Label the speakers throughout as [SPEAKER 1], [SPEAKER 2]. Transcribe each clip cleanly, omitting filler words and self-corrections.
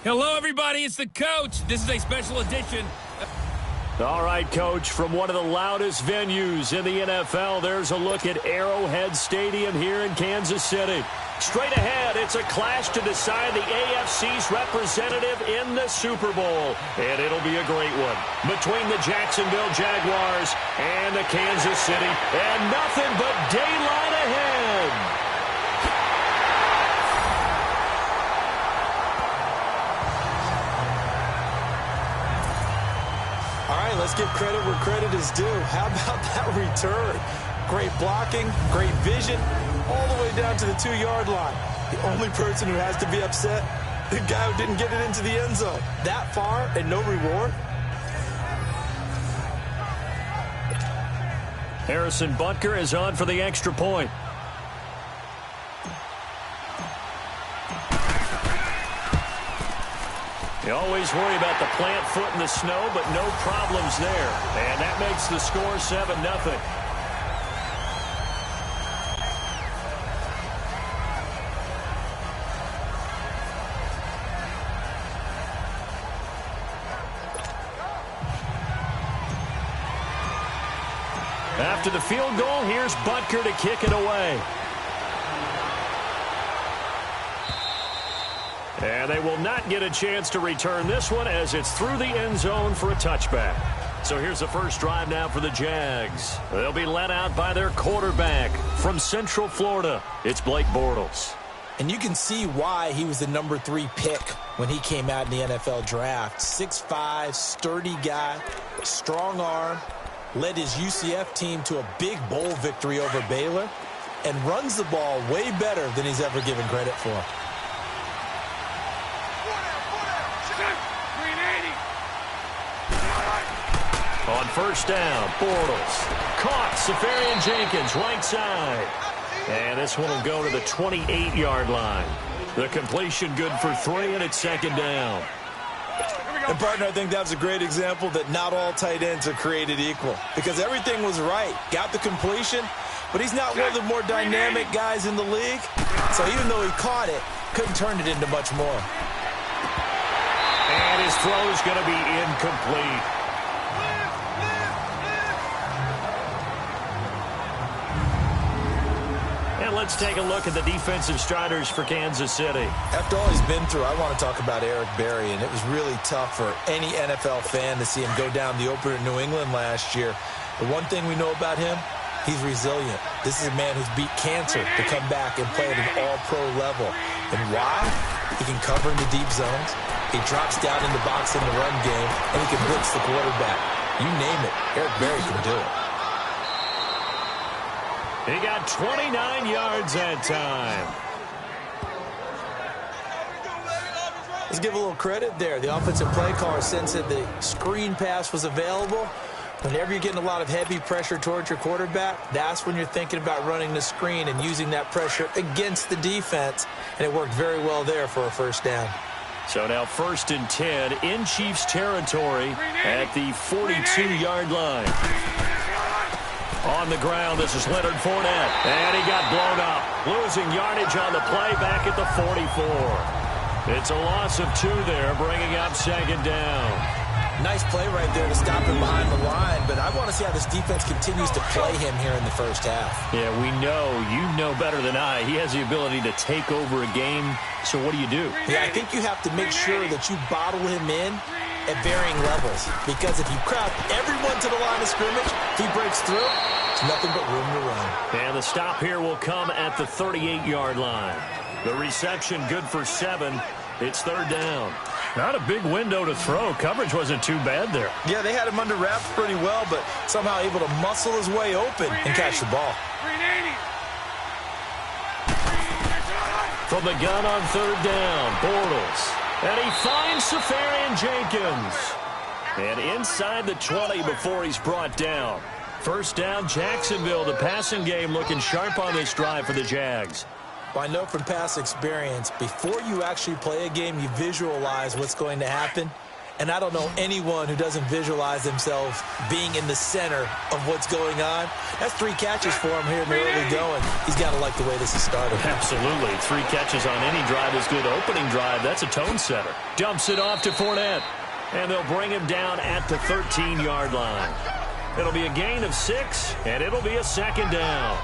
[SPEAKER 1] Hello, everybody. It's the coach. This is a special edition.
[SPEAKER 2] All right, Coach, from one of the loudest venues in the NFL, there's a look at Arrowhead Stadium here in Kansas City. Straight ahead, it's a clash to decide the AFC's representative in the Super Bowl. And it'll be a great one between the Jacksonville Jaguars and the Kansas City. And nothing but daylight ahead.
[SPEAKER 3] Let's give credit where credit is due. How about that return? Great blocking, great vision, all the way down to the 2-yard line. The only person who has to be upset, the guy who didn't get it into the end zone. That far and no reward?
[SPEAKER 2] Harrison Butker is on for the extra point. You always worry about the plant foot in the snow, but no problems there. And that makes the score 7-0. After the field goal, here's Butker to kick it away. And they will not get a chance to return this one as it's through the end zone for a touchback. So here's the first drive now for the Jags. They'll be led out by their quarterback from Central Florida. It's Blake Bortles.
[SPEAKER 3] And you can see why he was the number 3 pick when he came out in the NFL draft. 6'5", sturdy guy, strong arm, led his UCF team to a big bowl victory over Baylor, and runs the ball way better than he's ever given credit for.
[SPEAKER 2] On first down, Bortles caught Safarian Jenkins right side. And this one will go to the 28-yard line. The completion good for 3, and it's second down.
[SPEAKER 3] And, partner, I think that was a great example that not all tight ends are created equal. Because everything was right. Got the completion, but he's not one of the more dynamic guys in the league. So even though he caught it, couldn't turn it into much more.
[SPEAKER 2] And his throw is going to be incomplete. Let's take a look at the defensive starters for Kansas City.
[SPEAKER 3] After all he's been through, I want to talk about Eric Berry, and it was really tough for any NFL fan to see him go down the opener in New England last year. The one thing we know about him, he's resilient. This is a man who's beat cancer to come back and play at an all-pro level. And why? He can cover in the deep zones. He drops down in the box in the run game, and he can blitz the quarterback. You name it, Eric Berry can do it.
[SPEAKER 2] He got 29 yards that time.
[SPEAKER 3] Let's give a little credit there. The offensive play caller sensed that the screen pass was available. Whenever you're getting a lot of heavy pressure towards your quarterback, that's when you're thinking about running the screen and using that pressure against the defense. And it worked very well there for a first down.
[SPEAKER 2] So now 1st and 10 in Chiefs territory at the 42-yard line. On the ground, this is Leonard Fournette. And he got blown up. Losing yardage on the play back at the 44. It's a loss of 2 there, bringing up second down.
[SPEAKER 3] Nice play right there to stop him behind the line, but I want to see how this defense continues to play him here in the first half.
[SPEAKER 2] Yeah, we know. You know better than I. He has the ability to take over a game, so what do you do?
[SPEAKER 3] Yeah, I think you have to make sure that you bottle him in at varying levels, because if you crowd everyone to the line of scrimmage, if he breaks through, it's nothing but room to run.
[SPEAKER 2] And the stop here will come at the 38-yard line. The reception good for 7. It's third down. Not a big window to throw. Coverage wasn't too bad there.
[SPEAKER 3] Yeah, they had him under wraps pretty well, but somehow able to muscle his way open and catch the ball.
[SPEAKER 2] From the gun on third down, Bortles. And he finds Safarian Jenkins. And inside the 20 before he's brought down. First down, Jacksonville. The passing game looking sharp on this drive for the Jags.
[SPEAKER 3] Well, I know from past experience, before you actually play a game, you visualize what's going to happen. And I don't know anyone who doesn't visualize themselves being in the center of what's going on. That's 3 catches for him here in the early going. He's got to like the way this is started.
[SPEAKER 2] Absolutely. 3 catches on any drive is good. Opening drive, that's a tone setter. Dumps it off to Fournette. And they'll bring him down at the 13-yard line. It'll be a gain of 6, and it'll be a second down.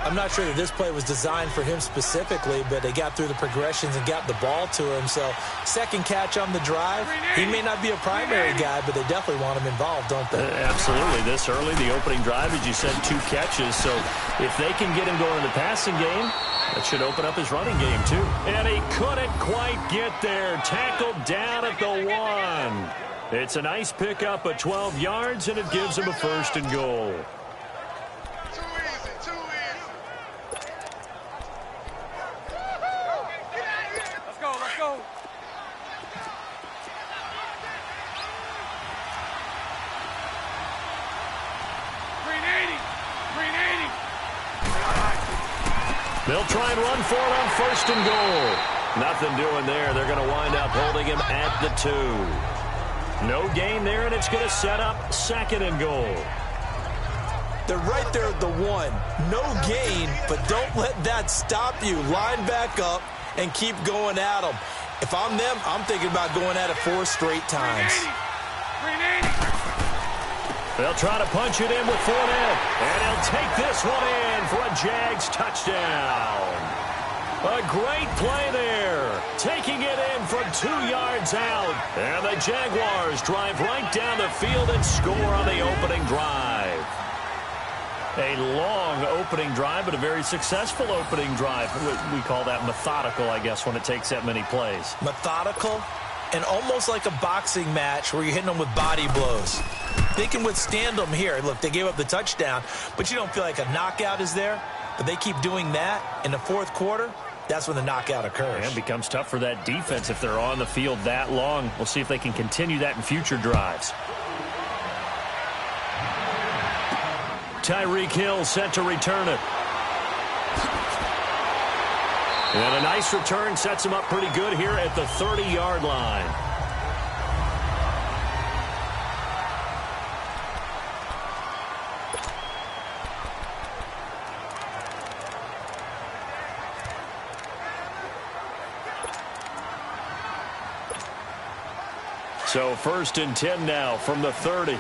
[SPEAKER 3] I'm not sure that this play was designed for him specifically, but they got through the progressions and got the ball to him. So second catch on the drive. He may not be a primary guy, but they definitely want him involved, don't they?
[SPEAKER 2] Absolutely. This early, the opening drive, as you said, 2 catches. So if they can get him going in the passing game, that should open up his running game, too. And he couldn't quite get there. Tackled down at the 1. It's a nice pickup of 12 yards, and it gives him a 1st and goal. They'll try and run for it on 1st and goal. Nothing doing there. They're going to wind up holding him at the 2. No gain there, and it's going to set up 2nd and goal.
[SPEAKER 3] They're right there at the 1. No gain, but don't let that stop you. Line back up and keep going at them. If I'm them, I'm thinking about going at it 4 straight times.
[SPEAKER 2] They'll try to punch it in with Fournette. And he'll take this one in for a Jags touchdown. A great play there. Taking it in from 2 yards out. And the Jaguars drive right down the field and score on the opening drive. A long opening drive, but a very successful opening drive. We call that methodical, I guess, when it takes that many plays.
[SPEAKER 3] Methodical and almost like a boxing match where you're hitting them with body blows. They can withstand them here. Look, they gave up the touchdown, but you don't feel like a knockout is there. But they keep doing that in the 4th quarter. That's when the knockout occurs.
[SPEAKER 2] And it becomes tough for that defense if they're on the field that long. We'll see if they can continue that in future drives. Tyreek Hill set to return it. And a nice return sets him up pretty good here at the 30-yard line. So 1st and 10 now from the 30.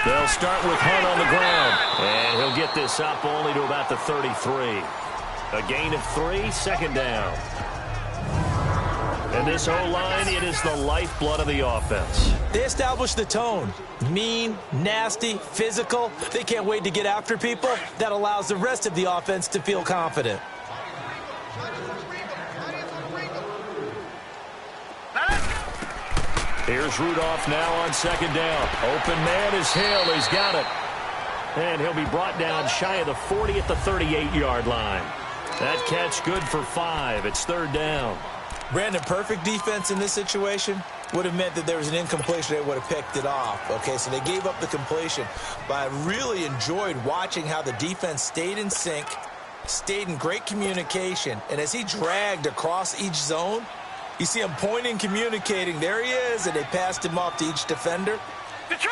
[SPEAKER 2] They'll start with Hunt on the ground. And he'll get this up only to about the 33. A gain of 3, 2nd down. And this O-line, it is the lifeblood of the offense.
[SPEAKER 3] They established the tone. Mean, nasty, physical. They can't wait to get after people. That allows the rest of the offense to feel confident.
[SPEAKER 2] Here's Rudolph now on 2nd down. Open man is Hill. He's got it. And he'll be brought down shy of the 40 at the 38-yard line. That catch good for 5. It's 3rd down.
[SPEAKER 3] Brandon, perfect defense in this situation would have meant that there was an incompletion. They would have picked it off. Okay, so they gave up the completion. But I really enjoyed watching how the defense stayed in sync, stayed in great communication. And as he dragged across each zone, you see him pointing, communicating. There he is, and they passed him off to each defender.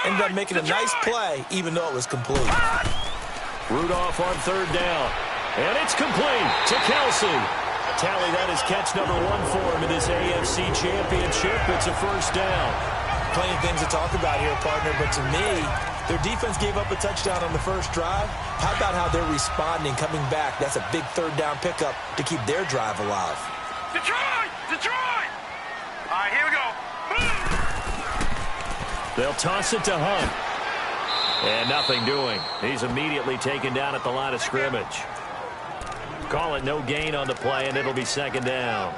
[SPEAKER 3] Ended up making a nice play, even though it was complete.
[SPEAKER 2] Rudolph on 3rd down. And it's complete to Kelsey. Tally, that is catch number 1 for him in this AFC Championship. It's a 1st down.
[SPEAKER 3] Plenty of things to talk about here, partner, but to me, their defense gave up a touchdown on the 1st drive. How about how they're responding, coming back? That's a big 3rd down pickup to keep their drive alive.
[SPEAKER 4] Detroit! Detroit! All right, here we go.
[SPEAKER 2] They'll toss it to Hunt. And nothing doing. He's immediately taken down at the line of scrimmage. Call it no gain on the play, and it'll be 2nd down.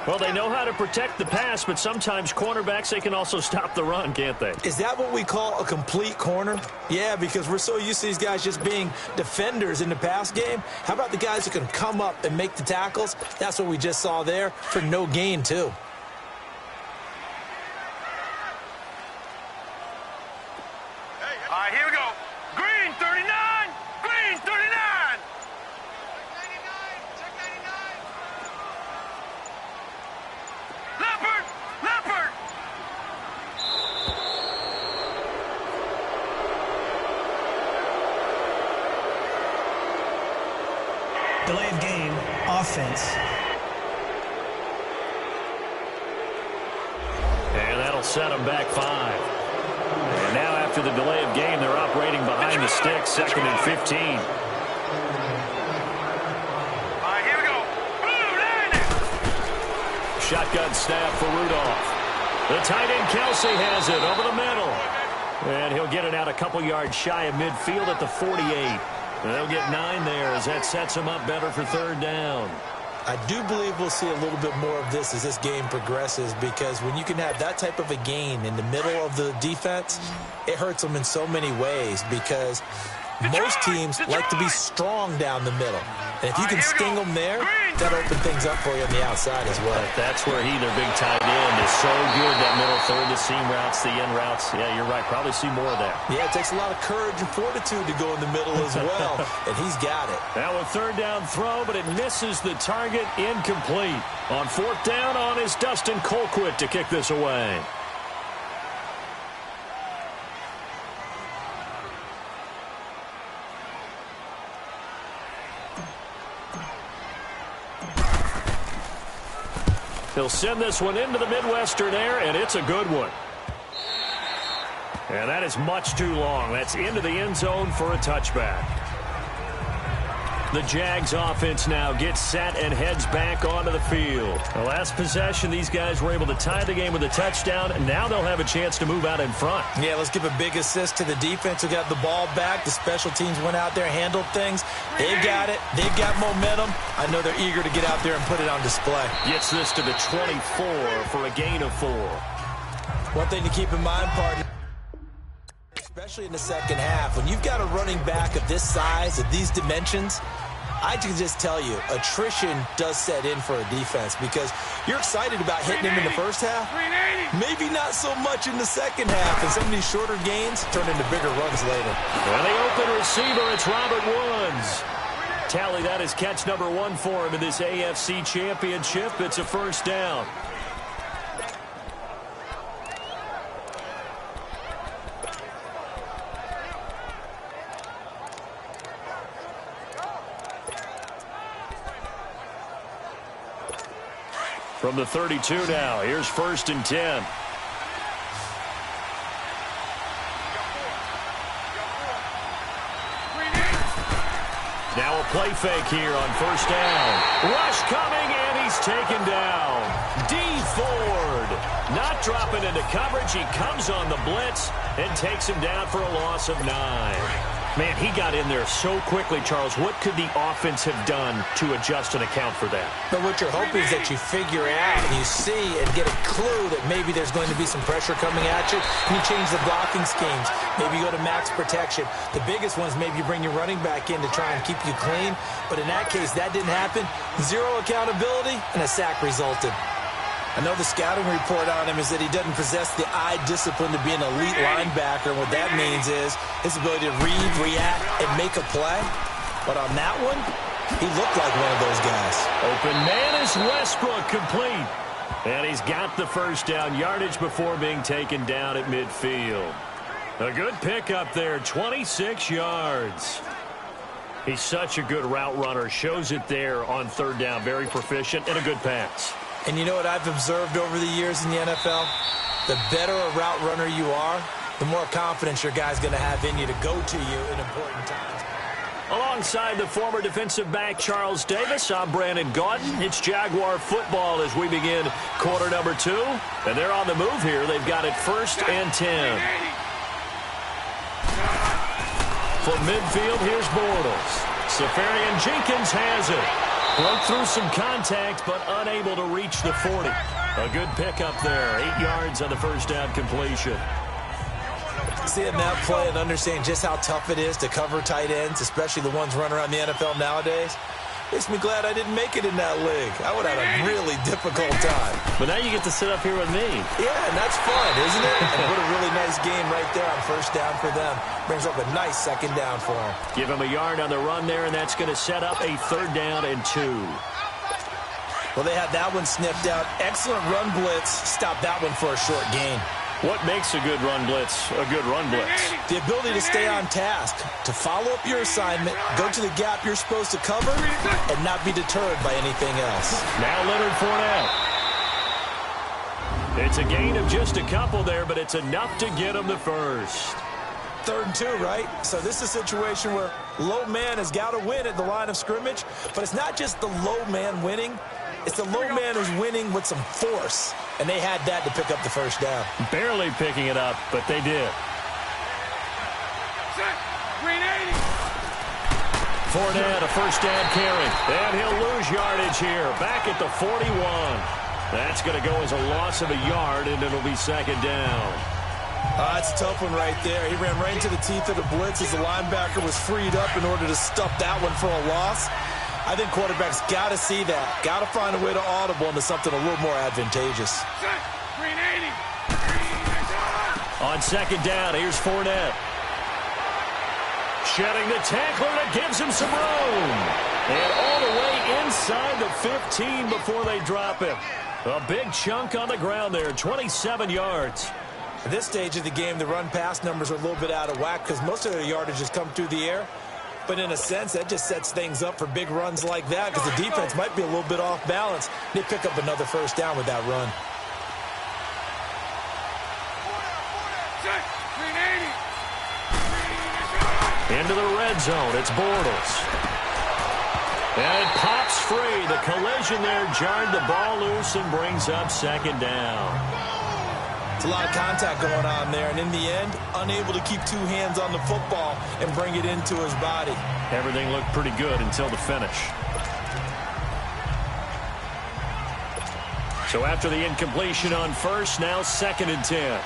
[SPEAKER 2] Well, they know how to protect the pass, but sometimes cornerbacks, they can also stop the run, can't they?
[SPEAKER 3] Is that what we call a complete corner? Yeah, because we're so used to these guys just being defenders in the pass game. How about the guys who can come up and make the tackles? That's what we just saw there for no gain, too.
[SPEAKER 4] All right, here we go. Green 39. Green 39.
[SPEAKER 5] delay of game, offense.
[SPEAKER 2] And that'll set them back 5. And now after the delay of game, they're operating behind the sticks, 2nd and 15.
[SPEAKER 4] All right, here we go. Blue line.
[SPEAKER 2] Shotgun snap for Rudolph. The tight end Kelsey has it over the middle. And he'll get it out a couple yards shy of midfield at the 48. And they'll get 9 there as that sets them up better for 3rd down.
[SPEAKER 3] I do believe we'll see a little bit more of this as this game progresses, because when you can have that type of a gain in the middle of the defense, it hurts them in so many ways, because most teams like to be strong down the middle. And if you can sting them there, that opens things up for you on the outside as well.
[SPEAKER 2] That's where their big tight end, is so good, that middle third, the seam routes, the end routes. Yeah, you're right. Probably see more of that.
[SPEAKER 3] Yeah, it takes a lot of courage and fortitude to go in the middle as well, and he's got it.
[SPEAKER 2] Now a 3rd down throw, but it misses the target, incomplete. On 4th down on is Dustin Colquitt to kick this away. He'll send this one into the Midwestern air, and it's a good one. And that is much too long. That's into the end zone for a touchback. The Jags offense now gets set and heads back onto the field. The last possession, these guys were able to tie the game with a touchdown, and now they'll have a chance to move out in front.
[SPEAKER 3] Yeah, let's give a big assist to the defense who got the ball back. The special teams went out there, handled things. They've got it. They've got momentum. I know they're eager to get out there and put it on display.
[SPEAKER 2] Gets this to the 24 for a gain of 4.
[SPEAKER 3] One thing to keep in mind, partner, especially in the second half, when you've got a running back of this size, of these dimensions, I can just tell you, attrition does set in for a defense, because you're excited about hitting him in the first half. Maybe not so much in the second half, and some of these shorter gains turn into bigger runs later.
[SPEAKER 2] And the open receiver, it's Robert Woods. Tally, that is catch number 1 for him in this AFC Championship. It's a 1st down. From the 32 now, here's 1st and 10. Now a play fake here on 1st down. Rush coming, and he's taken down. Dee Ford not dropping into coverage. He comes on the blitz and takes him down for a loss of 9. Man, he got in there so quickly, Charles. What could the offense have done to adjust and account for that?
[SPEAKER 3] But what you're hoping is that you figure out and you see and get a clue that maybe there's going to be some pressure coming at you, and you change the blocking schemes. Maybe you go to max protection. The biggest one is maybe you bring your running back in to try and keep you clean. But in that case, that didn't happen. 0 accountability, and a sack resulted. I know the scouting report on him is that he doesn't possess the eye discipline to be an elite linebacker. What that means is his ability to read, react, and make a play. But on that one, he looked like one of those guys.
[SPEAKER 2] Open man is Westbrook, complete. And he's got the 1st down yardage before being taken down at midfield. A good pickup there, 26 yards. He's such a good route runner. Shows it there on 3rd down. Very proficient and a good pass.
[SPEAKER 3] And you know what I've observed over the years in the NFL? The better a route runner you are, the more confidence your guy's going to have in you to go to you in important times.
[SPEAKER 2] Alongside the former defensive back Charles Davis, I'm Brandon Gaudin. It's Jaguar football as we begin quarter number 2. And they're on the move here. They've got it 1st and 10. From midfield, here's Bortles. Safarian Jenkins has it. Broke through some contact, but unable to reach the 40. A good pickup there. 8 yards on the 1st down completion.
[SPEAKER 3] Seeing that play and understanding just how tough it is to cover tight ends, especially the ones running around the NFL nowadays, makes me glad I didn't make it in that league. I would have had a really difficult time.
[SPEAKER 2] But now you get to sit up here with me.
[SPEAKER 3] Yeah, and that's fun, isn't it? And what a really nice game right there on 1st down for them. Brings up a nice 2nd down for them.
[SPEAKER 2] Give him a yard on the run there, and that's going to set up a 3rd down and 2.
[SPEAKER 3] Well, they had that one sniffed out. Excellent run blitz. Stopped that one for a short gain.
[SPEAKER 2] What makes a good run blitz a good run blitz?
[SPEAKER 3] The ability to stay on task, to follow up your assignment, go to the gap you're supposed to cover, and not be deterred by anything else.
[SPEAKER 2] Now Leonard Fournette. It's a gain of just a couple there, but it's enough to get him the first.
[SPEAKER 3] 3rd and 2, right? So this is a situation where low man has got to win at the line of scrimmage, but it's not just the low man winning. It's the low man who's winning with some force, and they had that to pick up the first down.
[SPEAKER 2] Barely picking it up, but they did. Fournette, a first down carry, and he'll lose yardage here, back at the 41. That's going to go as a loss of a yard, and it'll be 2nd down.
[SPEAKER 3] That's a tough one right there. He ran right into the teeth of the blitz as the linebacker was freed up in order to stuff that one for a loss. I think quarterbacks got to see that. Got to find a way to audible into something a little more advantageous.
[SPEAKER 2] On 2nd down, here's Fournette. Shedding the tackler that gives him some room. And all the way inside the 15 before they drop him. A big chunk on the ground there, 27 yards.
[SPEAKER 3] At this stage of the game, the run-pass numbers are a little bit out of whack because most of their yardage has come through the air. But in a sense, that just sets things up for big runs like that because the defense might be a little bit off balance. They pick up another first down with that run.
[SPEAKER 2] Into the red zone, it's Bortles. And it pops free. The collision there jarred the ball loose and brings up 2nd down.
[SPEAKER 3] It's a lot of contact going on there, and in the end, unable to keep 2 hands on the football and bring it into his body.
[SPEAKER 2] Everything looked pretty good until the finish. So after the incompletion on first, now 2nd and 10.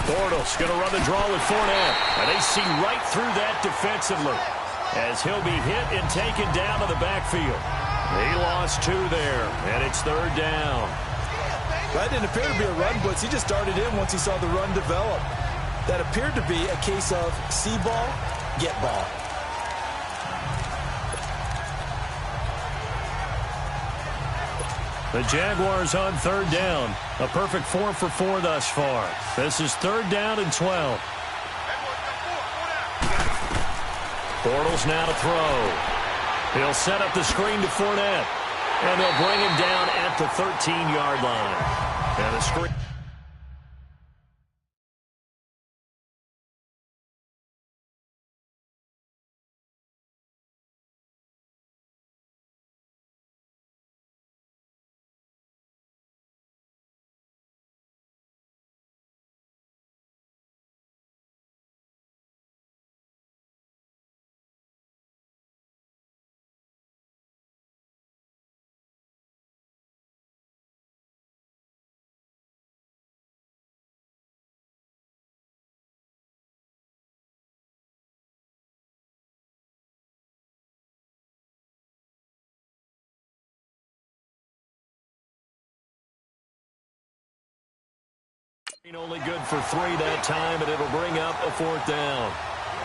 [SPEAKER 2] Bortles going to run the draw with Fournette. And they see right through that defensively as he'll be hit and taken down to the backfield. He lost 2 there, and it's 3rd down.
[SPEAKER 3] That didn't appear to be a run blitz. He just started in once he saw the run develop. That appeared to be a case of see ball, get ball.
[SPEAKER 2] The Jaguars on 3rd down. A perfect 4 for 4 thus far. This is 3rd down and 12. Bortles now to throw. He'll set up the screen to Fournette. And they'll bring him down at the 13-yard line. And a screen. Only good for 3 that time, and it'll bring up a 4th down.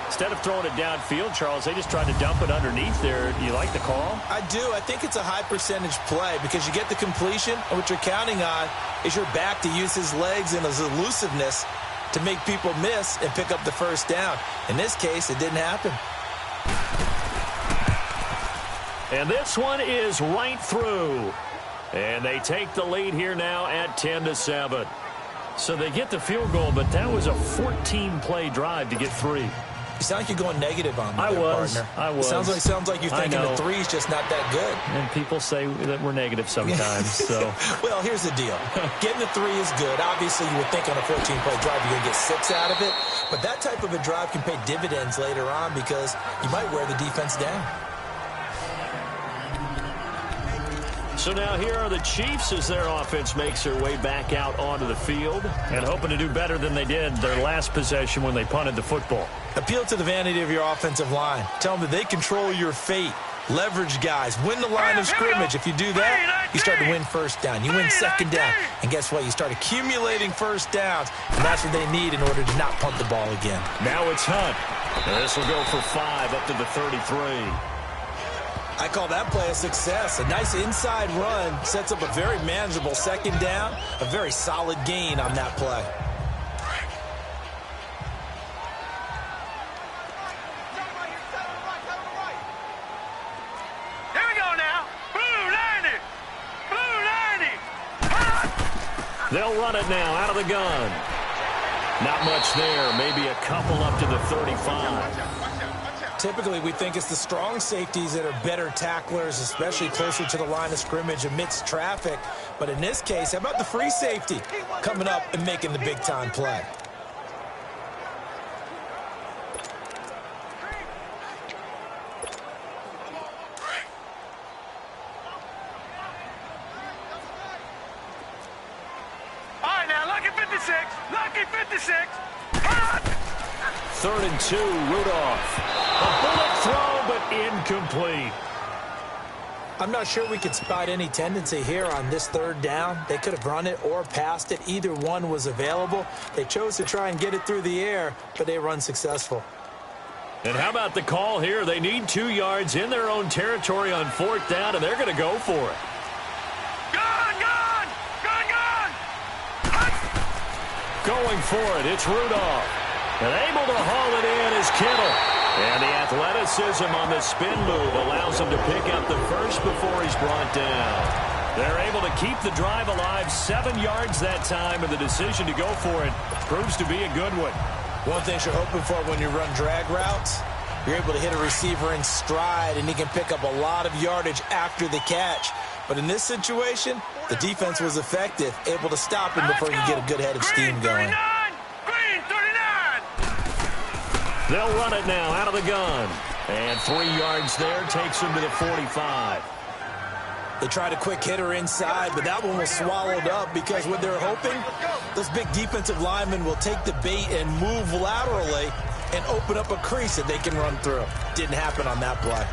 [SPEAKER 2] Instead of throwing it downfield, Charles, they just tried to dump it underneath there. You like the call?
[SPEAKER 3] I do. I think it's a high percentage play because you get the completion, and what you're counting on is your back to use his legs and his elusiveness to make people miss and pick up the first down. In this case, it didn't happen.
[SPEAKER 2] And this one is right through. And they take the lead here now at 10-7. So they get the field goal, but that was a 14-play drive to get 3.
[SPEAKER 3] You sound like you're going negative on me, partner.
[SPEAKER 2] I was.
[SPEAKER 3] It sounds like you're thinking the 3's just not that good.
[SPEAKER 2] And people say that we're negative sometimes. So,
[SPEAKER 3] well, here's the deal. Getting the 3 is good. Obviously, you would think on a 14-play drive you're going to get 6 out of it. But that type of a drive can pay dividends later on because you might wear the defense down.
[SPEAKER 2] So now here are the Chiefs as their offense makes their way back out onto the field and hoping to do better than they did their last possession when they punted the football.
[SPEAKER 3] Appeal to the vanity of your offensive line. Tell them that they control your fate. Leverage guys. Win the line of scrimmage. If you do that, you start to win first down. You win second down. And guess what? You start accumulating first downs. And that's what they need in order to not punt the ball again.
[SPEAKER 2] Now it's Hunt. And this will go for 5 up to the 33.
[SPEAKER 3] I call that play a success. A nice inside run sets up a very manageable second down, a very solid gain on that play.
[SPEAKER 4] Here we go now. Blue 90. Blue 90.
[SPEAKER 2] They'll run it now out of the gun. Not much there, maybe a couple up to the 35.
[SPEAKER 3] Typically, we think it's the strong safeties that are better tacklers, especially closer to the line of scrimmage amidst traffic. But in this case, how about the free safety coming up and making the big-time play?
[SPEAKER 4] All right, now, lucky 56. Lucky 56.
[SPEAKER 2] 3rd and 2, Rudolph. A bullet throw, but incomplete.
[SPEAKER 3] I'm not sure we could spot any tendency here on this 3rd down. They could have run it or passed it. Either one was available. They chose to try and get it through the air, but they were unsuccessful.
[SPEAKER 2] And how about the call here? They need 2 yards in their own territory on 4th down, and they're going to go for it.
[SPEAKER 4] Gone!
[SPEAKER 2] Going for it, it's Rudolph. And able to haul it in is Kittle. And the athleticism on the spin move allows him to pick up the first before he's brought down. They're able to keep the drive alive, 7 yards that time, and the decision to go for it proves to be a good one.
[SPEAKER 3] One thing you're hoping for when you run drag routes, you're able to hit a receiver in stride, and he can pick up a lot of yardage after the catch. But in this situation, the defense was effective, able to stop him before he could get a good head of steam going.
[SPEAKER 4] Green 39.
[SPEAKER 2] They'll run it now out of the gun. And 3 yards there takes him to the 45.
[SPEAKER 3] They tried a quick hitter inside, but that one was swallowed up because what they're hoping, those big defensive linemen will take the bait and move laterally and open up a crease that they can run through. Didn't happen on that play.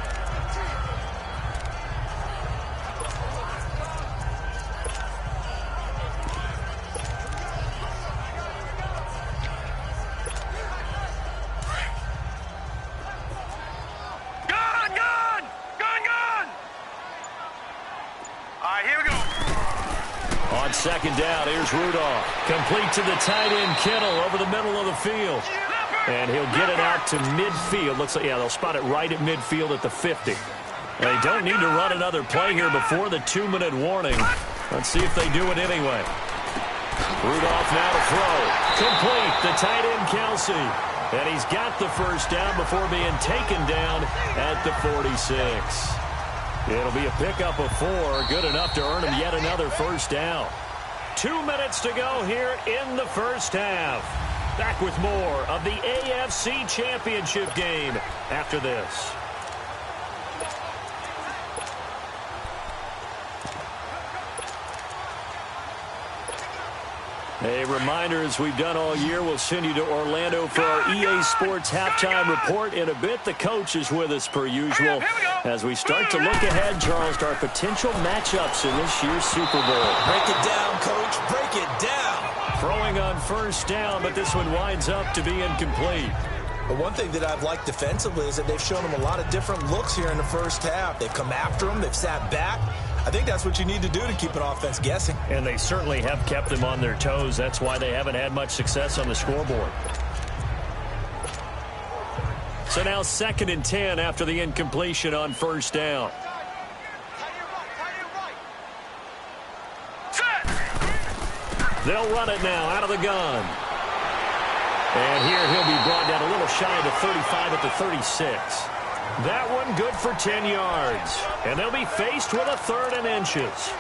[SPEAKER 2] On 2nd down, here's Rudolph. Complete to the tight end, Kittle, over the middle of the field. And he'll get it out to midfield. Looks like, yeah, they'll spot it right at midfield at the 50. They don't need to run another play here before the 2-minute warning. Let's see if they do it anyway. Rudolph now to throw. Complete, the tight end, Kelsey. And he's got the first down before being taken down at the 46. It'll be a pickup of 4, good enough to earn him yet another first down. 2 minutes to go here in the first half. Back with more of the AFC Championship game after this. A reminder, as we've done all year, we'll send you to Orlando for our EA Sports halftime report. In a bit, the coach is with us per usual as we start to look ahead, Charles, to our potential matchups in this year's Super Bowl.
[SPEAKER 3] Break it down, Coach. Break it down.
[SPEAKER 2] Throwing on first down, but this one winds up to be incomplete.
[SPEAKER 3] But one thing that I've liked defensively is that they've shown them a lot of different looks here in the first half. They've come after them. They've sat back. I think that's what you need to do to keep an offense guessing.
[SPEAKER 2] And they certainly have kept them on their toes. That's why they haven't had much success on the scoreboard. So now 2nd and 10 after the incompletion on first down. They'll run it now out of the gun. And here he'll be brought down a little shy of the 35 at the 36. That one good for 10 yards. And they'll be faced with a 3rd and inches.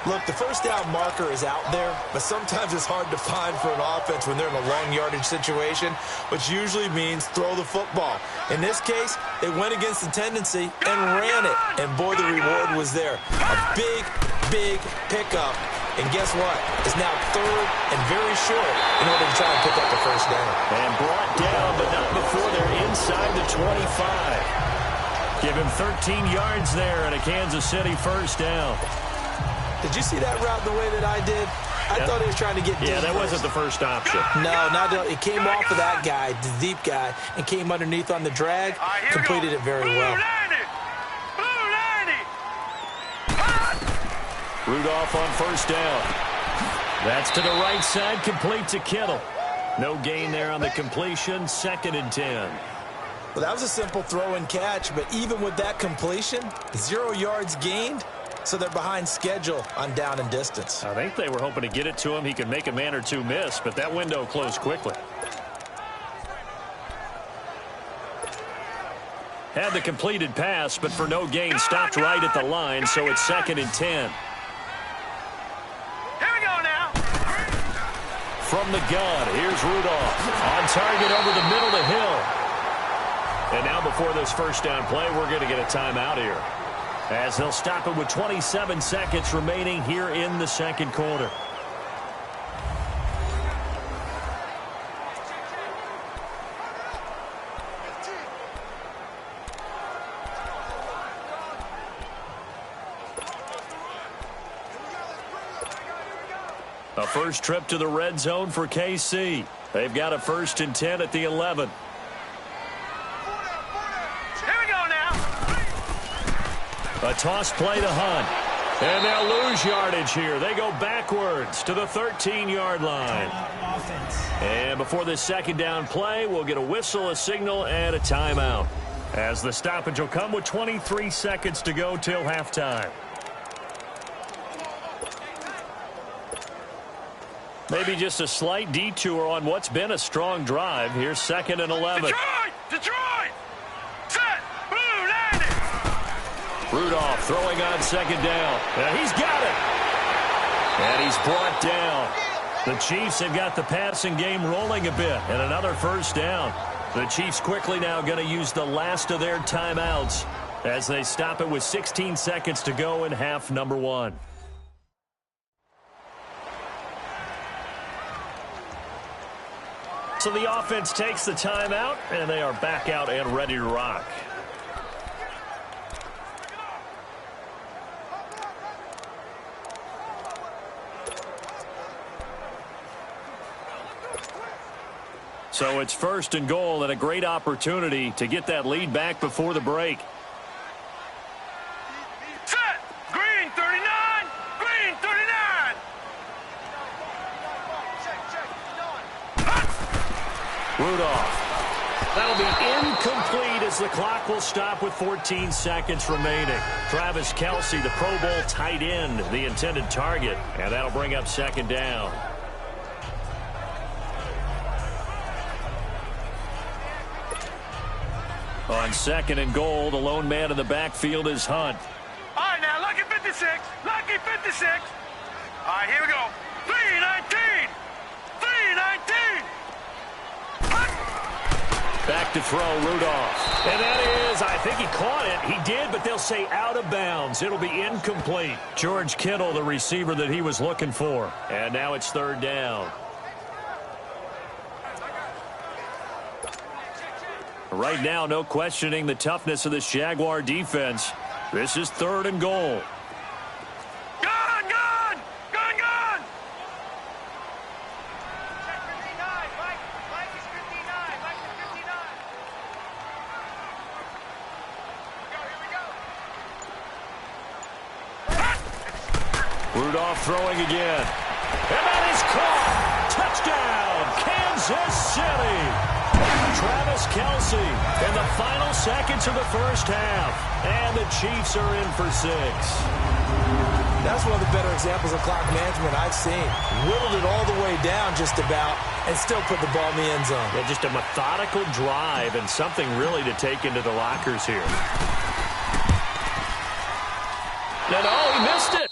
[SPEAKER 3] Look, the first down marker is out there, but sometimes it's hard to find for an offense when they're in a long yardage situation, which usually means throw the football. In this case, they went against the tendency and ran it. And boy, the reward was there. A big, big pickup. And guess what? It's now 3rd and very short in order to try and pick up the first down.
[SPEAKER 2] And brought down, but not before they're inside the 25. Give him 13 yards there and a Kansas City first down.
[SPEAKER 3] Did you see that route the way that I did? I thought he was trying to get deep.
[SPEAKER 2] Yeah, that wasn't the first option.
[SPEAKER 3] No, it came off of that guy, the deep guy, and came underneath on the drag. Completed it very well.
[SPEAKER 4] Blue 90.
[SPEAKER 2] Rudolph on first down. That's to the right side, complete to Kittle. No gain there on the completion, 2nd and 10.
[SPEAKER 3] Well, that was a simple throw and catch, but even with that completion, 0 yards gained, so they're behind schedule on down and distance.
[SPEAKER 2] I think they were hoping to get it to him. He could make a man or two miss, but that window closed quickly. Had the completed pass, but for no gain, stopped right at the line, so it's 2nd and 10.
[SPEAKER 4] Here we go now.
[SPEAKER 2] From the gun, here's Rudolph. On target over the middle to Hill. And now before this first down play, we're going to get a timeout here, as they'll stop it with 27 seconds remaining here in the second quarter. A first trip to the red zone for KC. They've got a 1st and 10 at the 11. A toss play to Hunt. And they'll lose yardage here. They go backwards to the 13-yard line. And before this second down play, we'll get a whistle, a signal, and a timeout, as the stoppage will come with 23 seconds to go till halftime. Maybe just a slight detour on what's been a strong drive. Here's 2nd and 11.
[SPEAKER 4] Detroit! Set! Blue landing!
[SPEAKER 2] Rudolph throwing on 2nd down. And he's got it. And he's brought down. The Chiefs have got the passing game rolling a bit. And another 1st down. The Chiefs quickly now going to use the last of their timeouts as they stop it with 16 seconds to go in half number 1. So the offense takes the timeout, and they are back out and ready to rock. So it's 1st and goal, and a great opportunity to get that lead back before the break.
[SPEAKER 4] Set! Green 39! Green 39!
[SPEAKER 2] Rudolph. That'll be incomplete as the clock will stop with 14 seconds remaining. Travis Kelce, the Pro Bowl tight end, the intended target, and that'll bring up 2nd down. On 2nd and goal, the lone man in the backfield is Hunt.
[SPEAKER 4] All right, now, lucky 56. Lucky 56. All right, here we go. 319. 319.
[SPEAKER 2] Back to throw, Rudolph. And that is, I think he caught it. He did, but they'll say out of bounds. It'll be incomplete. George Kittle, the receiver that he was looking for. And now it's 3rd down. Right now, no questioning the toughness of this Jaguar defense. This is 3rd and goal.
[SPEAKER 4] Gun! Gun! Gun! Gun!
[SPEAKER 2] Rudolph throwing again. And that is caught. Touchdown, Kansas City. Travis Kelce in the final seconds of the first half. And the Chiefs are in for 6.
[SPEAKER 3] That's one of the better examples of clock management I've seen. Whittled it all the way down just about and still put the ball in the end zone.
[SPEAKER 2] Yeah, just a methodical drive and something really to take into the lockers here. No, he missed it.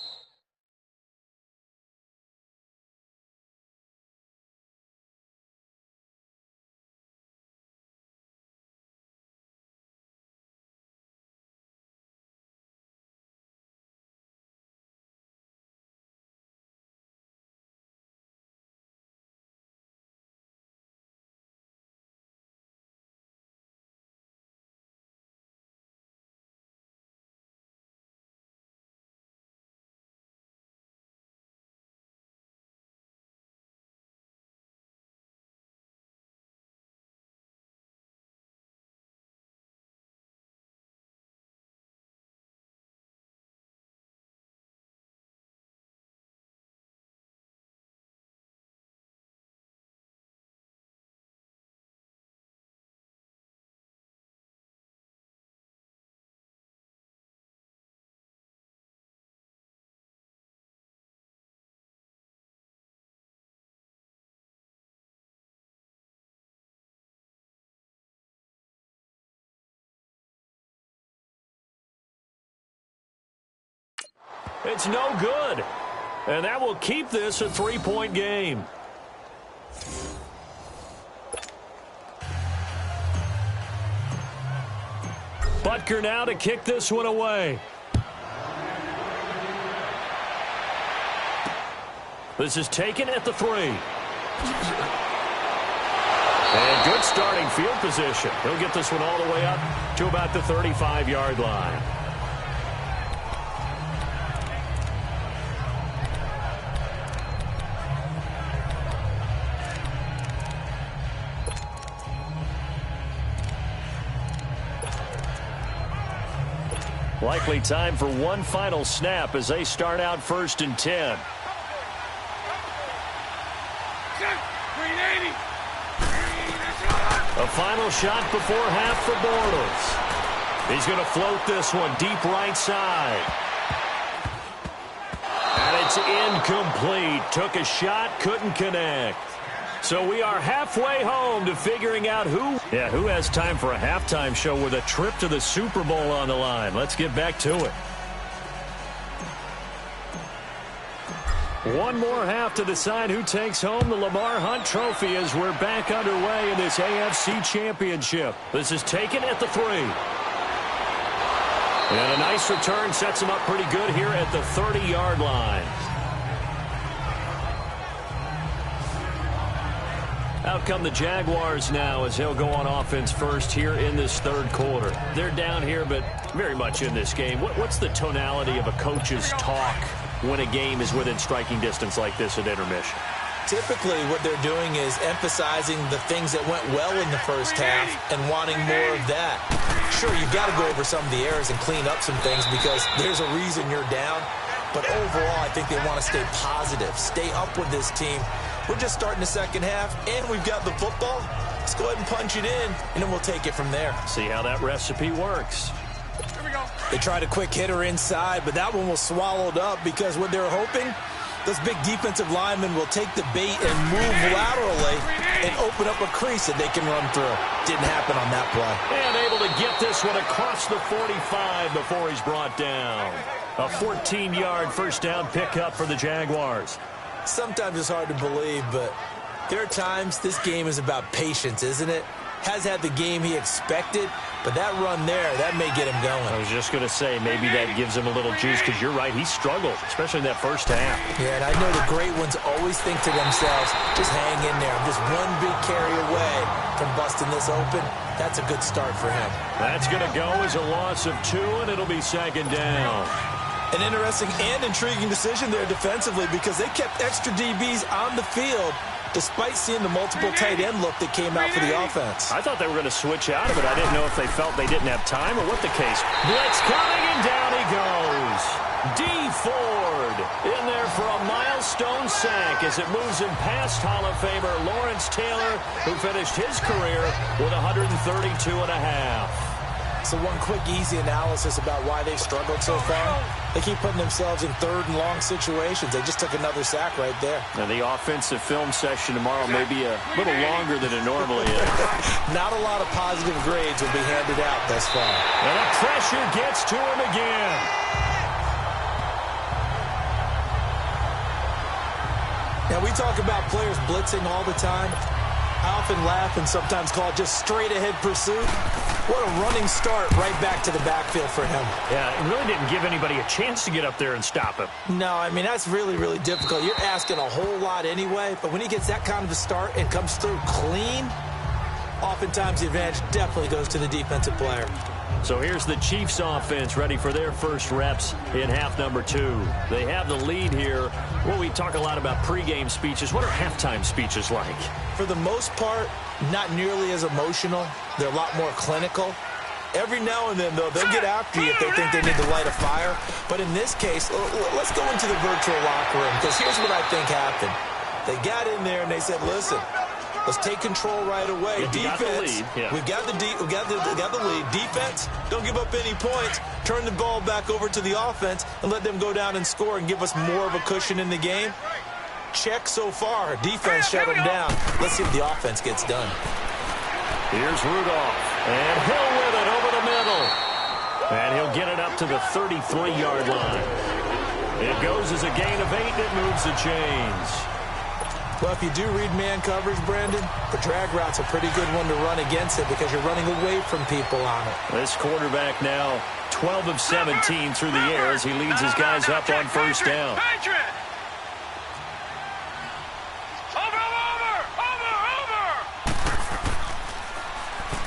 [SPEAKER 2] It's no good. And that will keep this a 3-point game. Butker now to kick this one away. This is taken at the 3. And good starting field position. He'll get this one all the way up to about the 35-yard line. Likely time for one final snap as they start out 1st and 10. A final shot before half for Bortles. He's going to float this one deep right side. And it's incomplete. Took a shot, couldn't connect. So we are halfway home to figuring out who has time for a halftime show with a trip to the Super Bowl on the line. Let's get back to it. One more half to decide who takes home the Lamar Hunt Trophy as we're back underway in this AFC Championship. This is taken at the 3. And a nice return sets him up pretty good here at the 30-yard line. Out come the Jaguars now as he'll go on offense first here in this 3rd quarter. They're down here, but very much in this game. What's the tonality of a coach's talk when a game is within striking distance like this at intermission?
[SPEAKER 3] Typically, what they're doing is emphasizing the things that went well in the first half and wanting more of that. Sure, you've got to go over some of the errors and clean up some things because there's a reason you're down. But overall, I think they want to stay positive, stay up with this team. We're just starting the second half, and we've got the football. Let's go ahead and punch it in, and then we'll take it from there.
[SPEAKER 2] See how that recipe works.
[SPEAKER 4] Here we go.
[SPEAKER 3] They tried a quick hitter inside, but that one was swallowed up because what they're hoping, those big defensive linemen will take the bait and move laterally and open up a crease that they can run through. Didn't happen on that play.
[SPEAKER 2] And able to get this one across the 45 before he's brought down. A 14-yard first down pickup for the Jaguars.
[SPEAKER 3] Sometimes it's hard to believe, but there are times this game is about patience, isn't it? Has had the game he expected, but that run there, that may get him going.
[SPEAKER 2] I was just going to say, maybe that gives him a little juice because you're right, he struggled, especially in that first half.
[SPEAKER 3] Yeah, and I know the great ones always think to themselves, just hang in there. I'm just one big carry away from busting this open. That's a good start for him.
[SPEAKER 2] That's going to go as a loss of 2, and it'll be 2nd down.
[SPEAKER 3] An interesting and intriguing decision there defensively because they kept extra DBs on the field despite seeing the multiple tight end look that came out for the offense.
[SPEAKER 2] I thought they were going to switch out of it. I didn't know if they felt they didn't have time or what the case. Blitz coming, and down he goes. Dee Ford in there for a milestone sack as it moves him past Hall of Famer Lawrence Taylor, who finished his career with 132.5.
[SPEAKER 3] So one quick, easy analysis about why they've struggled so far. They keep putting themselves in 3rd and long situations. They just took another sack right there.
[SPEAKER 2] Now, the offensive film session tomorrow may be a little longer than it normally is.
[SPEAKER 3] Not a lot of positive grades will be handed out thus far.
[SPEAKER 2] And the pressure gets to him again.
[SPEAKER 3] Now, we talk about players blitzing all the time. I often laugh and sometimes call it just straight-ahead pursuit. What a running start right back to the backfield for him.
[SPEAKER 2] Yeah, it really didn't give anybody a chance to get up there and stop him.
[SPEAKER 3] No, I mean, that's really, really difficult. You're asking a whole lot anyway, but when he gets that kind of a start and comes through clean, oftentimes the advantage definitely goes to the defensive player.
[SPEAKER 2] So here's the Chiefs offense ready for their first reps in half number 2. They have the lead here. Well, we talk a lot about pregame speeches. What are halftime speeches like?
[SPEAKER 3] For the most part, not nearly as emotional. They're a lot more clinical. Every now and then, though, they'll get after you if they think they need to light a fire. But in this case, let's go into the virtual locker room because here's what I think happened. They got in there and they said, listen, let's take control right away. Defense, we've got the lead. Defense, don't give up any points. Turn the ball back over to the offense and let them go down and score and give us more of a cushion in the game. Check so far. Defense shut them down. Let's see if the offense gets done.
[SPEAKER 2] Here's Rudolph, and Hill with it over the middle. And he'll get it up to the 33-yard line. It goes as a gain of 8, and it moves the chains.
[SPEAKER 3] Well, if you do read man coverage, Brandon, the drag route's a pretty good one to run against it because you're running away from people on it.
[SPEAKER 2] This quarterback now 12 of 17 through the air as he leads his guys up on first down.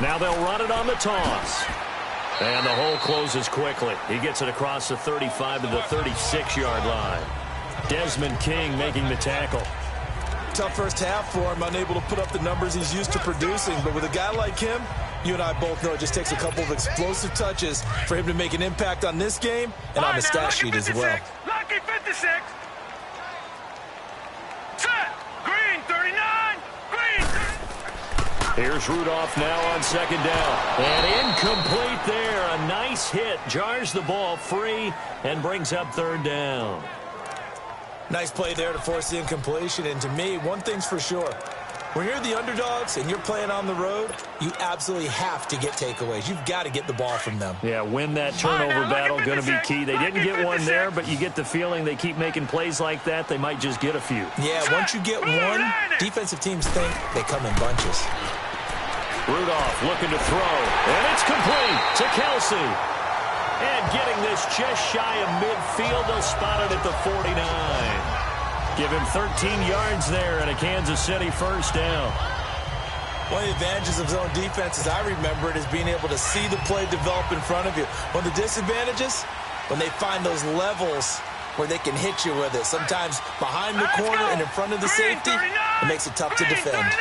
[SPEAKER 2] Now they'll run it on the toss. And the hole closes quickly. He gets it across the 35 to the 36-yard line. Desmond King making the tackle.
[SPEAKER 3] Tough first half for him, unable to put up the numbers he's used to producing. But with a guy like him, you and I both know it just takes a couple of explosive touches for him to make an impact on this game and on the stat sheet as well.
[SPEAKER 4] Lucky 56. Set. Green 39. Green.
[SPEAKER 2] Here's Rudolph now on second down. And incomplete there. A nice hit. Jars the ball free and brings up third down.
[SPEAKER 3] Nice play there to force the incompletion. And to me, one thing's for sure. When you're the underdogs and you're playing on the road, you absolutely have to get takeaways. You've got to get the ball from them.
[SPEAKER 2] Yeah, win that turnover battle, going to be key. They didn't get one there, but you get the feeling they keep making plays like that, they might just get a few.
[SPEAKER 3] Yeah, once you get one, defensive teams think they come in bunches.
[SPEAKER 2] Rudolph looking to throw, and it's complete to Kelsey. And getting this just shy of midfield, they'll spot it at the 49. Give him 13 yards there and a Kansas City first down.
[SPEAKER 3] One of the advantages of zone defense, as I remember it, is being able to see the play develop in front of you. One of the disadvantages, when they find those levels where they can hit you with it. Sometimes behind the corner and in front of the safety, it makes it tough to defend.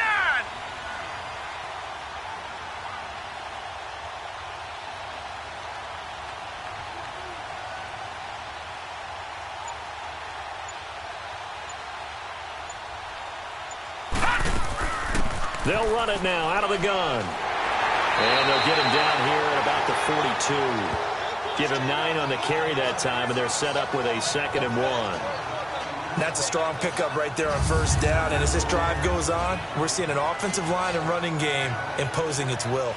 [SPEAKER 2] They'll run it now out of the gun. And they'll get him down here at about the 42. Give him 9 on the carry that time, and they're set up with a 2nd and 1.
[SPEAKER 3] That's a strong pickup right there on first down. And as this drive goes on, we're seeing an offensive line and running game imposing its will.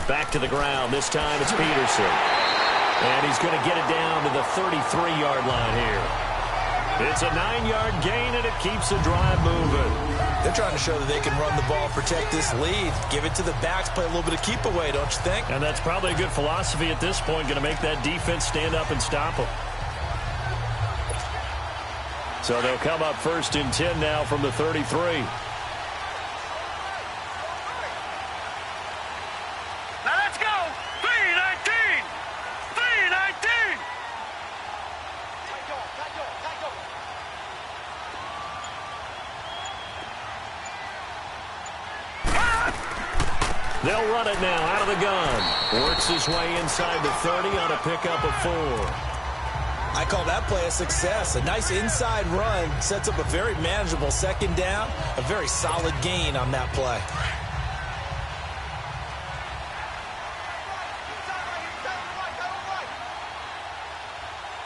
[SPEAKER 2] Back to the ground. This time it's Peterson. And he's going to get it down to the 33-yard line here. It's a 9-yard gain, and it keeps the drive moving.
[SPEAKER 3] They're trying to show that they can run the ball, protect this lead, give it to the backs, play a little bit of keep away, don't you think?
[SPEAKER 2] And that's probably a good philosophy at this point, going to make that defense stand up and stop them. So they'll come up 1st and 10 now from the 33. They'll run it now out of the gun. Works his way inside the 30 on a pickup of 4.
[SPEAKER 3] I call that play a success. A nice inside run sets up a very manageable 2nd down. A very solid gain on that play.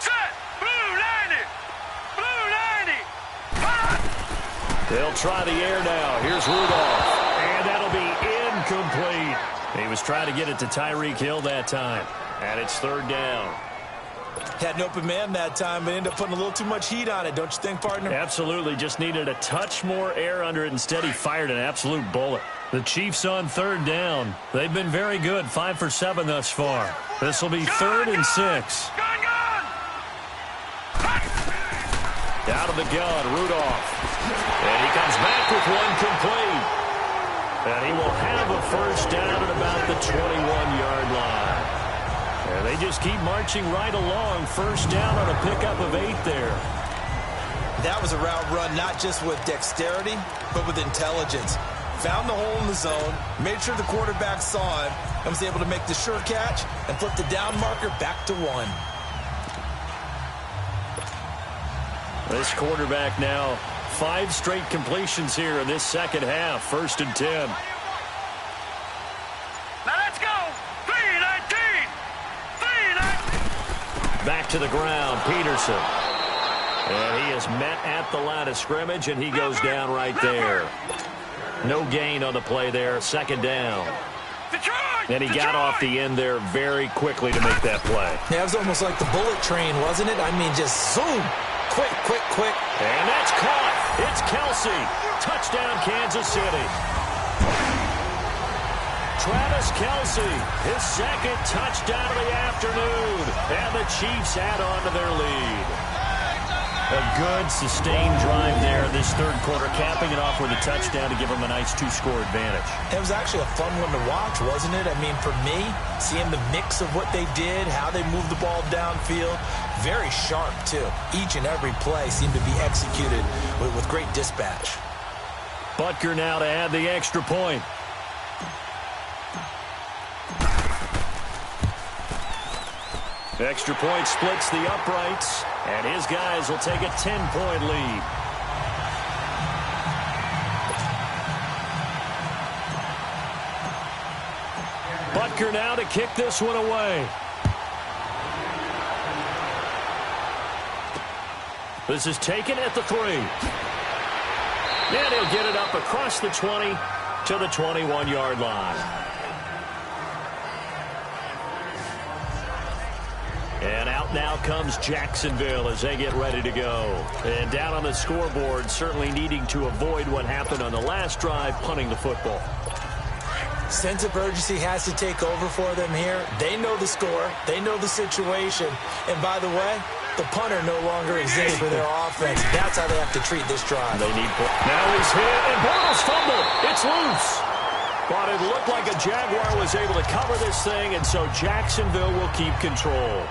[SPEAKER 4] Set. Blue 90.
[SPEAKER 2] They'll try the air now. Here's Rudolph. And that'll be incomplete. He was trying to get it to Tyreek Hill that time. And it's 3rd down.
[SPEAKER 3] Had an open man that time, but ended up putting a little too much heat on it, don't you think, partner?
[SPEAKER 2] Absolutely. Just needed a touch more air under it. Instead, he fired an absolute bullet. The Chiefs on 3rd down. They've been very good. 5 for 7 thus far. This will be 3rd and 6. Out of the gun, Rudolph. And he comes back with one complete. And he will have a first down at about the 21-yard line. And they just keep marching right along. First down on a pickup of 8 there.
[SPEAKER 3] That was a route run not just with dexterity, but with intelligence. Found the hole in the zone, made sure the quarterback saw him, and was able to make the sure catch and flip the down marker back to 1.
[SPEAKER 2] This quarterback now 5 straight completions here in this 2nd half. 1st and 10. Back to the ground, Peterson. And he is met at the line of scrimmage, and he goes down right there. No gain on the play there, second down. And he got off the end there very quickly to make that play.
[SPEAKER 3] Yeah, it was almost like the bullet train, wasn't it? I mean, just zoom. Quick, quick, quick.
[SPEAKER 2] And that's caught. It's Kelce. Touchdown, Kansas City. Travis Kelce, his second touchdown of the afternoon. And the Chiefs add on to their lead. A good, sustained drive there this third quarter, capping it off with a touchdown to give them a nice two-score advantage.
[SPEAKER 3] It was actually a fun one to watch, wasn't it? I mean, for me, seeing the mix of what they did, how they moved the ball downfield, very sharp, too. Each and every play seemed to be executed with great dispatch.
[SPEAKER 2] Butker now to add the extra point. Extra point splits the uprights, and his guys will take a 10-point lead. Butker now to kick this one away. This is taken at the 3. And he'll get it up across the 20 to the 21-yard line. And out now comes Jacksonville as they get ready to go. And down on the scoreboard, certainly needing to avoid what happened on the last drive, punting the football.
[SPEAKER 3] Sense of urgency has to take over for them here. They know the score. They know the situation. And by the way, the punter no longer exists for their offense. That's how they have to treat this drive.
[SPEAKER 2] They need. Now he's hit, and Bortles fumbled. It's loose. But it looked like a Jaguar was able to cover this thing, and so Jacksonville will keep control.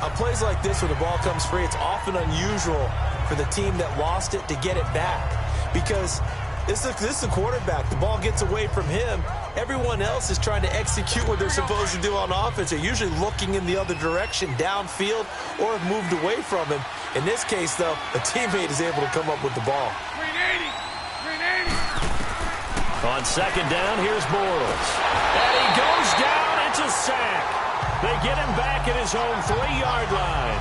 [SPEAKER 3] On plays like this where the ball comes free, it's often unusual for the team that lost it to get it back. Because this is a quarterback. The ball gets away from him. Everyone else is trying to execute what they're supposed to do on offense. They're usually looking in the other direction, downfield, or have moved away from him. In this case, though, a teammate is able to come up with the ball.
[SPEAKER 4] 380.
[SPEAKER 2] On second down, here's Bortles. And he goes down. It's a sack. They get him back at his own 3-yard line.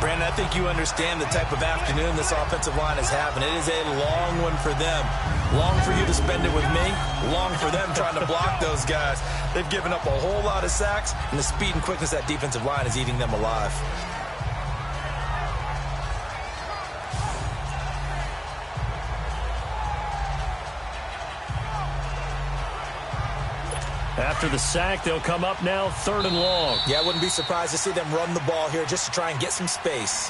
[SPEAKER 3] Brandon, I think you understand the type of afternoon this offensive line is having. It is a long one for them. Long for you to spend it with me. Long for them trying to block those guys. They've given up a whole lot of sacks, and the speed and quickness of that defensive line is eating them alive.
[SPEAKER 2] After the sack, they'll come up now 3rd and long.
[SPEAKER 3] Yeah, I wouldn't be surprised to see them run the ball here just to try and get some space.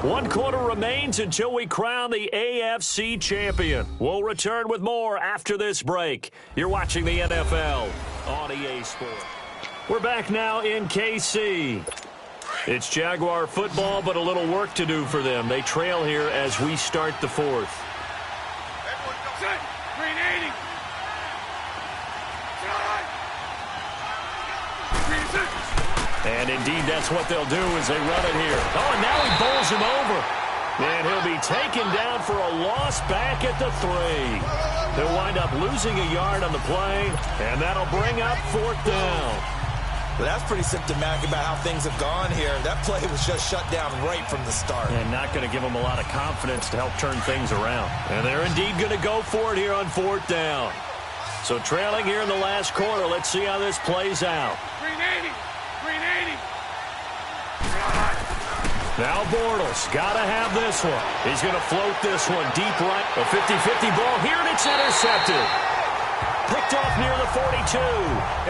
[SPEAKER 2] One quarter remains until we crown the AFC champion. We'll return with more after this break. You're watching the NFL on EA Sports. We're back now in KC. It's Jaguar football, but a little work to do for them. They trail here as we start the 4th.
[SPEAKER 4] Set. 380.
[SPEAKER 2] And indeed, that's what they'll do as they run it here. Oh, and now he bowls him over. And he'll be taken down for a loss back at the 3. They'll wind up losing a yard on the play, and that'll bring up 4th down.
[SPEAKER 3] But that's pretty symptomatic about how things have gone here. That play was just shut down right from the start.
[SPEAKER 2] And not going to give them a lot of confidence to help turn things around. And they're indeed going to go for it here on 4th down. So trailing here in the last quarter, let's see how this plays out.
[SPEAKER 4] 380.
[SPEAKER 2] Now Bortles, got to have this one. He's going to float this one deep right. A 50-50 ball here, and it's intercepted. Picked off near the 42,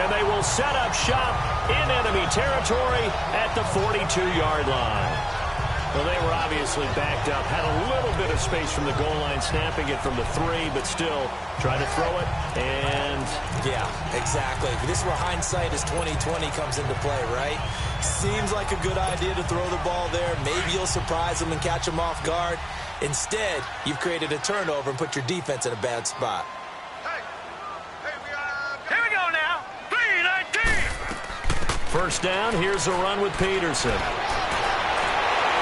[SPEAKER 2] and they will set up shop in enemy territory at the 42-yard line. Well, they were obviously backed up, had a little bit of space from the goal line, snapping it from the 3, but still try to throw it, and...
[SPEAKER 3] Yeah, exactly. This is where hindsight is 20/20 comes into play, right? Seems like a good idea to throw the ball there. Maybe you'll surprise them and catch them off guard. Instead, you've created a turnover and put your defense in a bad spot.
[SPEAKER 4] Here we go now. 319.
[SPEAKER 2] First down, here's a run with Peterson.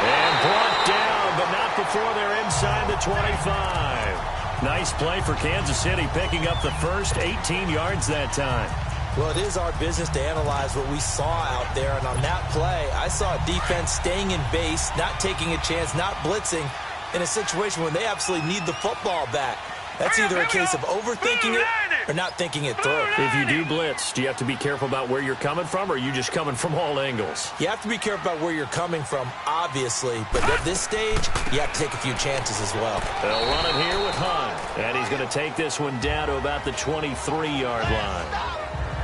[SPEAKER 2] And brought down, but but not before they're inside the 25. Nice play for Kansas City, picking up the first 18 yards that time.
[SPEAKER 3] Well, it is our business to analyze what we saw out there, and on that play, I saw a defense staying in base, not taking a chance, not blitzing, in a situation when they absolutely need the football back. That's either a case of overthinking it or not thinking it through.
[SPEAKER 2] If you do blitz, do you have to be careful about where you're coming from, or are you just coming from all angles?
[SPEAKER 3] You have to be careful about where you're coming from, obviously, but at this stage, you have to take a few chances as well.
[SPEAKER 2] They'll run it here with Hunt, and he's going to take this one down to about the 23-yard line.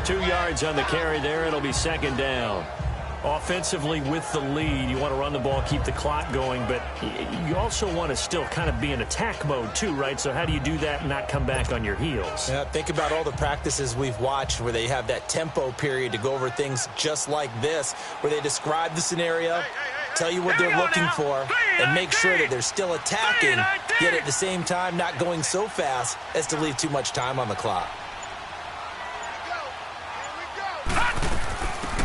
[SPEAKER 2] 2 yards on the carry there. It'll be second down. Offensively with the lead, you want to run the ball, keep the clock going, but you also want to still kind of be in attack mode too, right? So how do you do that and not come back on your heels?
[SPEAKER 3] Yeah, think about all the practices we've watched where they have that tempo period to go over things just like this, where they describe the scenario, tell you what they're looking for, and make sure that they're still attacking, yet at the same time not going so fast as to leave too much time on the clock.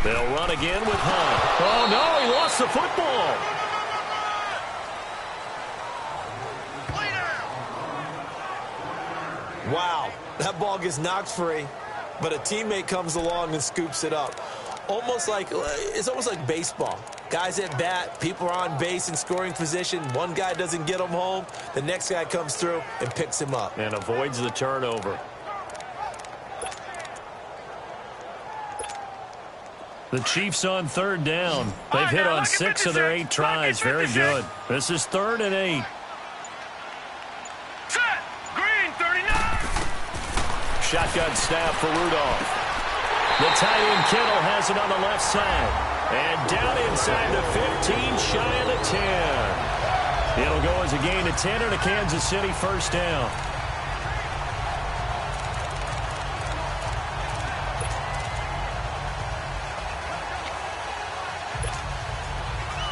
[SPEAKER 2] They'll run again with Hunt. Oh, no, he lost the football.
[SPEAKER 3] Wow, that ball gets knocked free, but a teammate comes along and scoops it up. It's almost like baseball. Guys at bat, people are on base in scoring position. One guy doesn't get him home. The next guy comes through and picks him up.
[SPEAKER 2] And avoids the turnover. The Chiefs on third down. They've hit on 6 of their 8 tries. Very good. This is 3rd and 8.
[SPEAKER 4] Set. Green, 39.
[SPEAKER 2] Shotgun snap for Rudolph. The tight end Kittle has it on the left side. And down inside the 15, shy of the 10. It'll go as a gain of 10 and a Kansas City first down.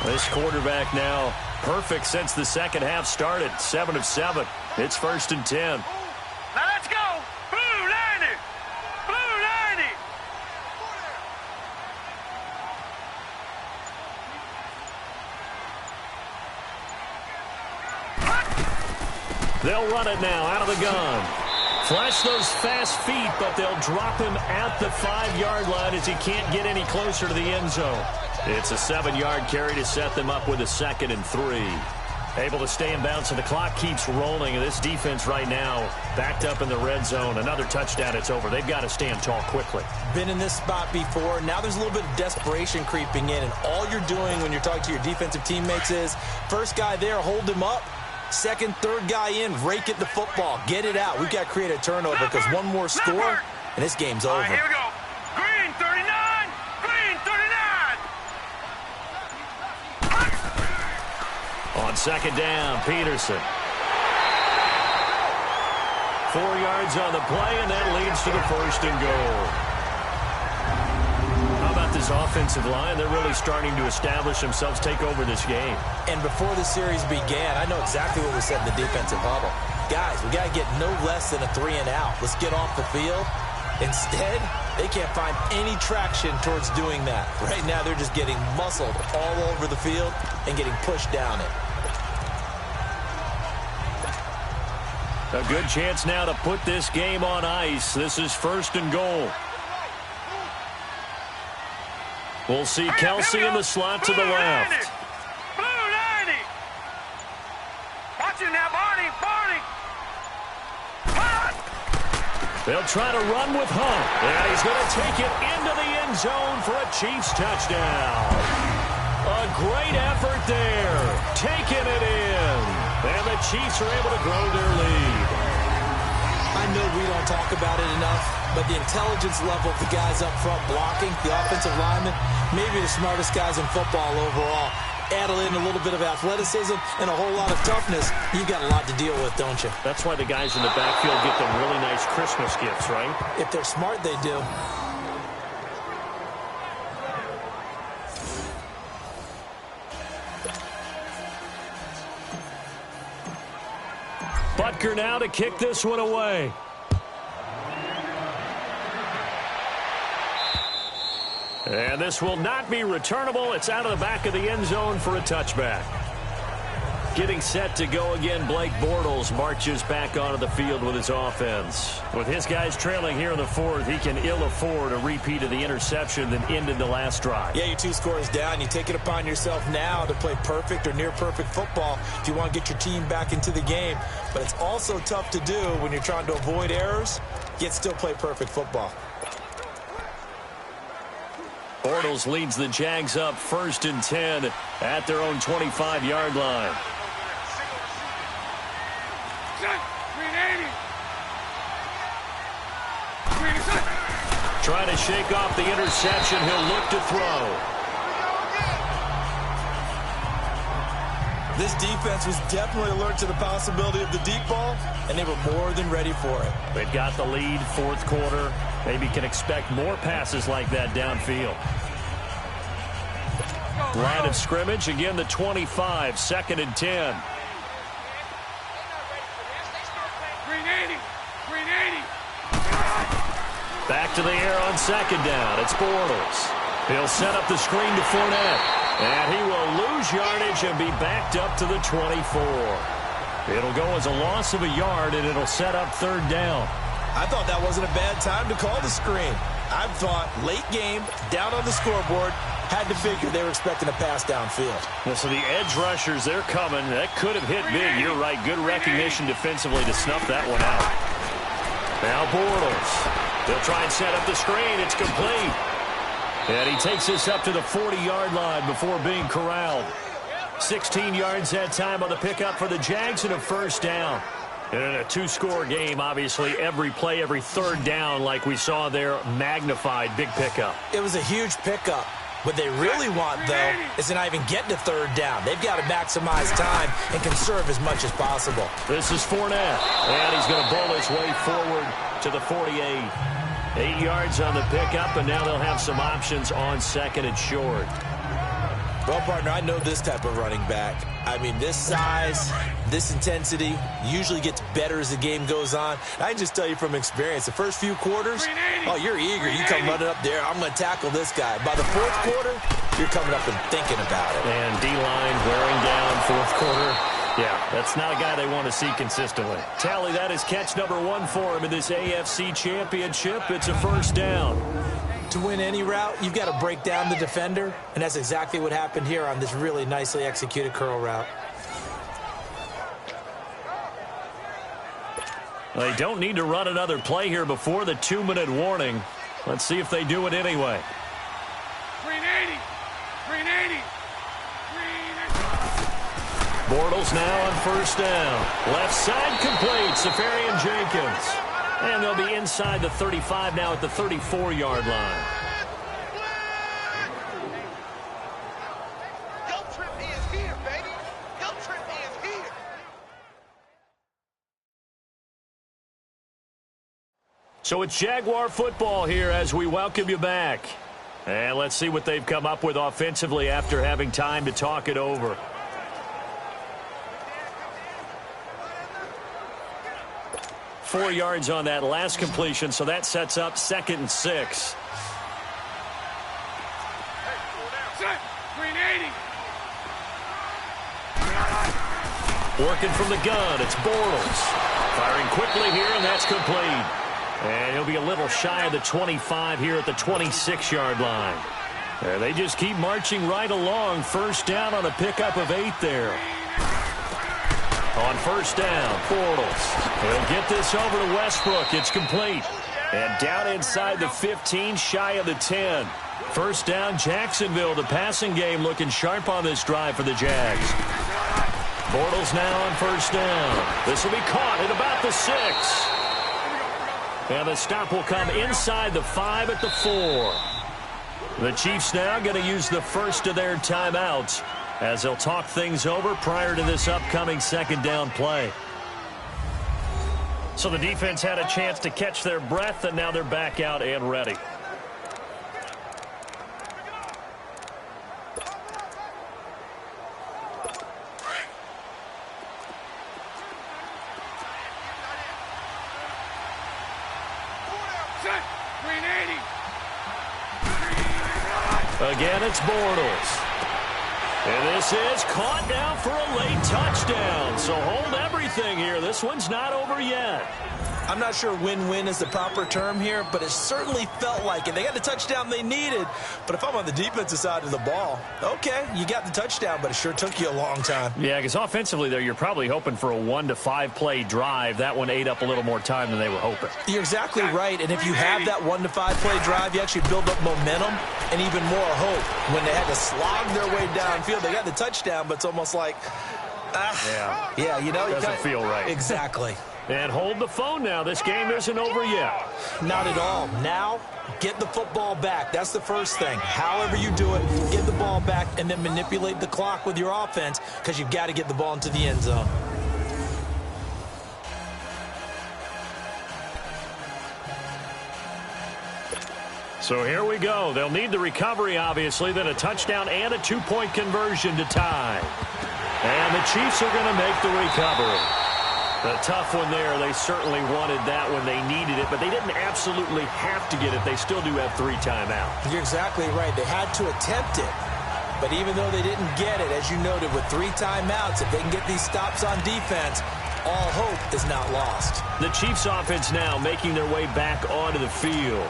[SPEAKER 2] This quarterback now perfect since the second half started. 7 of 7. It's 1st and 10.
[SPEAKER 4] Now let's go. Blue 90. Blue
[SPEAKER 2] 90. They'll run it now out of the gun. Flash those fast feet, but they'll drop him at the 5-yard line as he can't get any closer to the end zone. It's a 7-yard carry to set them up with a 2nd and 3. Able to stay in bounds, and the clock keeps rolling. And this defense right now backed up in the red zone. Another touchdown, it's over. They've got to stand tall quickly.
[SPEAKER 3] Been in this spot before. Now there's a little bit of desperation creeping in, and all you're doing when you're talking to your defensive teammates is first guy there, hold him up. Second, third guy in, rake at the football. Get it out. We've got to create a turnover because one more score, and this game's over.
[SPEAKER 4] All right, here we go. Green, 39. Green, 39.
[SPEAKER 2] On second down, Peterson. 4 yards on the play, and that leads to the 1st and goal. How about this offensive line? They're really starting to establish themselves, take over this game.
[SPEAKER 3] And before the series began, I know exactly what we said in the defensive huddle. Guys, we got to get no less than a 3 and out. Let's get off the field. Instead, they can't find any traction towards doing that. Right now, they're just getting muscled all over the field and getting pushed down it.
[SPEAKER 2] A good chance now to put this game on ice. This is 1st and goal. We'll see Kelsey in the slot to the left.
[SPEAKER 4] Blue 90. Watch it now, Barney. Barney.
[SPEAKER 2] They'll try to run with Hunt. And he's going to take it into the end zone for a Chiefs touchdown. A great effort there. Taking it in. And the Chiefs are able to grow their lead.
[SPEAKER 3] I know we don't talk about it enough, but the intelligence level of the guys up front blocking, the offensive linemen, maybe the smartest guys in football overall. Add in a little bit of athleticism and a whole lot of toughness, you've got a lot to deal with, don't you?
[SPEAKER 2] That's why the guys in the backfield get them really nice Christmas gifts, right?
[SPEAKER 3] If they're smart, they do.
[SPEAKER 2] Butker now to kick this one away. And this will not be returnable. It's out of the back of the end zone for a touchback. Getting set to go again, Blake Bortles marches back onto the field with his offense.
[SPEAKER 1] With his guys trailing here in the fourth, he can ill afford a repeat of the interception that ended the last drive.
[SPEAKER 3] Yeah, you're 2 scores down. You take it upon yourself now to play perfect or near-perfect football if you want to get your team back into the game. But it's also tough to do when you're trying to avoid errors, yet still play perfect football.
[SPEAKER 2] Bortles leads the Jags up 1st and 10 at their own 25-yard line. Trying to shake off the interception. He'll look to throw.
[SPEAKER 3] This defense was definitely alert to the possibility of the deep ball, and they were more than ready for it.
[SPEAKER 2] They've got the lead, 4th quarter. Maybe can expect more passes like that downfield. Line of scrimmage, again the 25, 2nd and 10. Back to the air on 2nd down. It's Bortles. He'll set up the screen to Fournette. And he will lose yardage and be backed up to the 24. It'll go as a loss of a yard, and it'll set up 3rd down.
[SPEAKER 3] I thought that wasn't a bad time to call the screen. I thought late game, down on the scoreboard, had to figure they were expecting a pass downfield.
[SPEAKER 2] Well, so the edge rushers, they're coming. That could have hit big. You're right. Good recognition defensively to snuff that one out. Now Bortles. They'll try and set up the screen. It's complete. And he takes this up to the 40-yard line before being corralled. 16 yards that time on the pickup for the Jags and a 1st down. And in a 2-score game, obviously, every play, every 3rd down, like we saw there, magnified. Big pickup.
[SPEAKER 3] It was a huge pickup. What they really want, though, is to not even get to 3rd down. They've got to maximize time and conserve as much as possible.
[SPEAKER 2] This is Fournette. And he's going to bowl his way forward to the 48. 8 yards on the pickup, and now they'll have some options on 2nd and short.
[SPEAKER 3] Well, partner, I know this type of running back. I mean, this size, this intensity usually gets better as the game goes on. I can just tell you from experience, the first few quarters, oh, you're eager. You come running up there, I'm going to tackle this guy. By the 4th quarter, you're coming up and thinking about it.
[SPEAKER 2] And D-line wearing down 4th quarter. Yeah, that's not a guy they want to see consistently. Tally, that is catch number 1 for him in this AFC Championship. It's a 1st down.
[SPEAKER 3] To win any route, you've got to break down the defender, and that's exactly what happened here on this really nicely executed curl route.
[SPEAKER 2] They don't need to run another play here before the 2-minute warning. Let's see if they do it anyway.
[SPEAKER 4] 380.
[SPEAKER 2] Bortles now on 1st down. Left side complete. Safarian Jenkins. And they'll be inside the 35 now at the 34-yard line.
[SPEAKER 4] Guilt trip is here, baby. Guilt trip is here.
[SPEAKER 2] So it's Jaguar football here as we welcome you back. And let's see what they've come up with offensively after having time to talk it over. Four yards on that last completion, so that sets up 2nd and 6. Working from the gun, it's Bortles. Firing quickly here, and that's complete. And he'll be a little shy of the 25 here at the 26-yard line. And they just keep marching right along. 1st down on a pickup of 8 there. On 1st down, Bortles. He'll get this over to Westbrook. It's complete. And down inside the 15, shy of the 10. 1st down, Jacksonville. The passing game looking sharp on this drive for the Jags. Bortles now on 1st down. This will be caught at about the 6. And the stop will come inside the 5 at the 4. The Chiefs now going to use the first of their timeouts as they'll talk things over prior to this upcoming 2nd down play. So the defense had a chance to catch their breath, and now they're back out and ready. Again, it's Bortles. And this is caught now for a late touchdown. So hold everything here. This one's not over yet.
[SPEAKER 3] I'm not sure win-win is the proper term here, but it certainly felt like it. They got the touchdown they needed, but if I'm on the defensive side of the ball, okay, you got the touchdown, but it sure took you a long time.
[SPEAKER 1] Yeah, because offensively there, you're probably hoping for a 1 to 5 play drive. That one ate up a little more time than they were hoping.
[SPEAKER 3] You're exactly right, and if you have that 1 to 5 play drive, you actually build up momentum and even more hope. When they had to slog their way downfield, they got the touchdown, but it's almost like, you know.
[SPEAKER 1] Doesn't feel right.
[SPEAKER 3] Exactly.
[SPEAKER 2] And hold the phone now. This game isn't over yet.
[SPEAKER 3] Not at all. Now, get the football back. That's the first thing. However you do it, get the ball back and then manipulate the clock with your offense because you've got to get the ball into the end zone.
[SPEAKER 2] So here we go. They'll need the recovery, obviously, then a touchdown and a 2-point conversion to tie. And the Chiefs are going to make the recovery. A tough one there. They certainly wanted that when they needed it, but they didn't absolutely have to get it. They still do have 3 timeouts.
[SPEAKER 3] You're exactly right. They had to attempt it, but even though they didn't get it, as you noted, with 3 timeouts, if they can get these stops on defense, all hope is not lost.
[SPEAKER 2] The Chiefs offense now making their way back onto the field.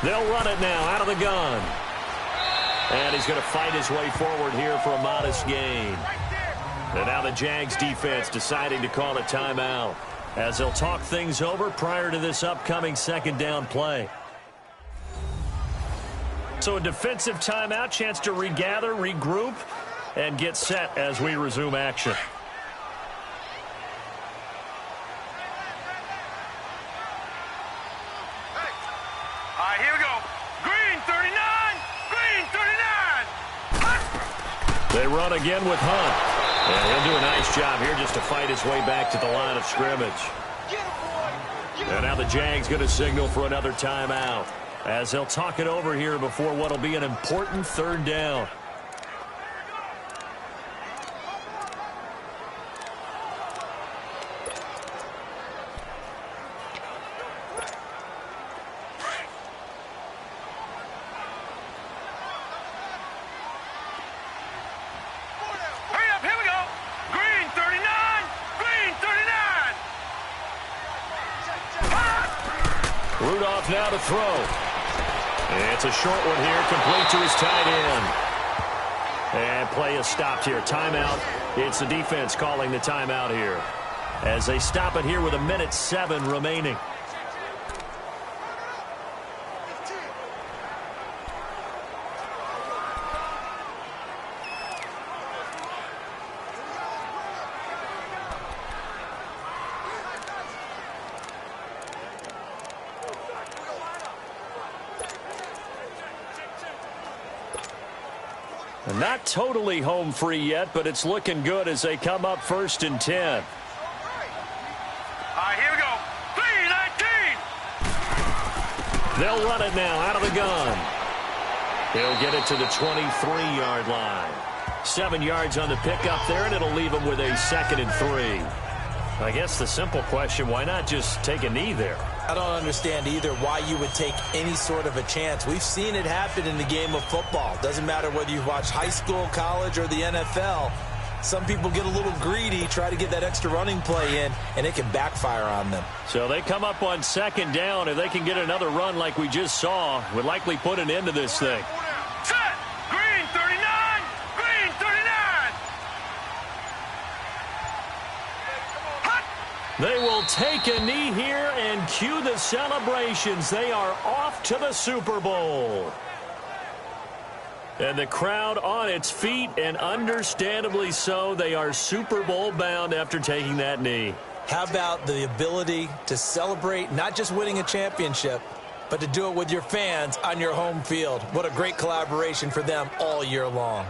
[SPEAKER 2] They'll run it now out of the gun. And he's going to fight his way forward here for a modest gain. And now the Jags defense deciding to call a timeout as they'll talk things over prior to this upcoming second down play. So a defensive timeout, chance to regather, regroup, and get set as we resume action.
[SPEAKER 4] Here we go. Green 39. Green 39.
[SPEAKER 2] They run again with Hunt. And he'll do a nice job here just to fight his way back to the line of scrimmage. And now the Jags going to signal for another timeout as they'll talk it over here before what will be an important third down. Now to throw. It's a short one here, complete to his tight end. And play is stopped here. Timeout. It's the defense calling the timeout here as they stop it here with 1:07 remaining. Not totally home free yet, but it's looking good as they come up 1st and 10.
[SPEAKER 4] All right, here we go. 3-19.
[SPEAKER 2] They'll run it now out of the gun. He'll get it to the 23-yard line. 7 yards on the pickup there, and it'll leave him with a 2nd and 3. I guess the simple question, why not just take a knee there?
[SPEAKER 3] I don't understand either why you would take any sort of a chance. We've seen it happen in the game of football. Doesn't matter whether you watch high school, college, or the NFL. Some people get a little greedy, try to get that extra running play in, and it can backfire on them.
[SPEAKER 2] So they come up on 2nd down. If they can get another run like we just saw, would likely put an end to this thing.
[SPEAKER 4] Set. Green 39. Green 39. Hot.
[SPEAKER 2] They will take a knee here and cue the celebrations. They are off to the Super Bowl. And the crowd on its feet, and understandably so. They are Super Bowl bound after taking that knee.
[SPEAKER 3] How about the ability to celebrate not just winning a championship, but to do it with your fans on your home field? What a great collaboration for them all year long.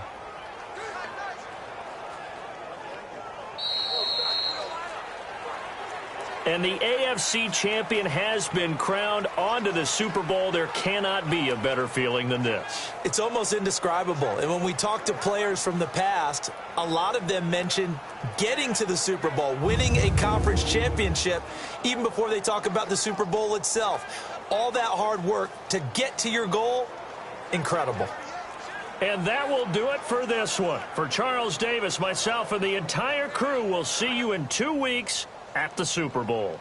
[SPEAKER 1] And the AFC champion has been crowned onto the Super Bowl. There cannot be a better feeling than this.
[SPEAKER 3] It's almost indescribable. And when we talk to players from the past, a lot of them mention getting to the Super Bowl, winning a conference championship, even before they talk about the Super Bowl itself. All that hard work to get to your goal, incredible.
[SPEAKER 1] And that will do it for this one. For Charles Davis, myself, and the entire crew, we'll see you in 2 weeks at the Super Bowl.